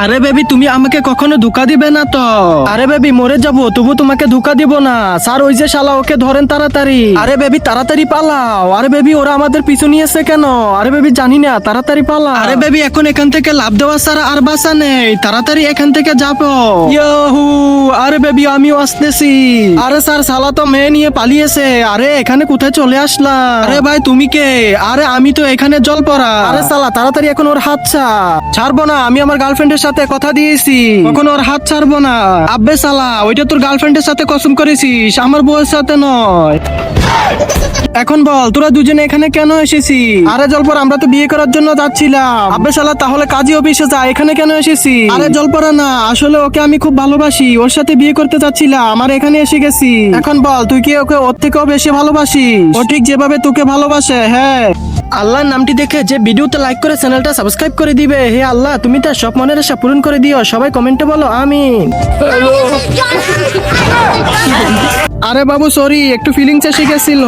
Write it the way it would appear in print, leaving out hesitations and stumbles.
আরে বেবি তুমি আমাকে কখনো ধোকা দিবে না তো? আরে বেবি মরে যাবো তবু তোমাকে ধোকা দিব না। স্যার ওই যে শালা ওকে ধরেন তাড়াতাড়ি। আরে বেবি তাড়াতাড়ি পালাও। আরে বেবি ওরা আমাদের পিছু নিয়েছে কেন? আরে বেবি জানি না, তাড়াতাড়ি পালাও। আরে বেবি এখন এখান থেকে লাভ দেওয়া ছাড়া আর বাসা নেই, তাড়াতাড়ি এখান থেকে যাবো। ইয়াহু! আরে বেবি আমিও আসতেছি। আরে স্যার শালা তো মেয়ে নিয়ে পালিয়েছে। আরে এখানে কোথায় চলে আসলাম? আরে ভাই তুমি কে? আরে আমি তো এখানে জল পড়া। আরে শালা তাড়াতাড়ি এখন ওর হাত ছাড়বো না, আমি আমার গার্লফ্রেন্ডের সাথে কথা দিয়েছি কখনো ওর হাত ছাড়বো না। আব্বে শালা ওইটা তোর গার্লফ্রেন্ডের সাথে কসম করেছিস, আমার বউয়ের সাথে নয়। এখন বল তোরা দুজনে এখানে কেন এসেছি? আরে জলপর আমরা তো বিয়ে করার জন্য যাচ্ছিলাম। আব্বে শালা তাহলে কাজী অফিসে যা, এখানে কেন এসেছি? আরে জলপরা না, আসলে ওকে আমি খুব ভালোবাসি, ওর সাথে বিয়ে করতে যাচ্ছিলাম আর এখানে এসে গেছি। এখন বল তুই কি ওকে ওর থেকেও বেশি ভালোবাসিস? ও ঠিক যেভাবে তোকে ভালোবাসে। হ্যাঁ, আল্লাহর নামটি দেখে যে ভিডিওতে লাইক করে চ্যানেলটা সাবস্ক্রাইব করে দিবে। হে আল্লাহ তুমি তার সব মনের আশা পূরণ করে দিও। সবাই কমেন্টে বলো আমিন। আরে বাবু সরি, একটু ফিলিংস এসে গেছিল।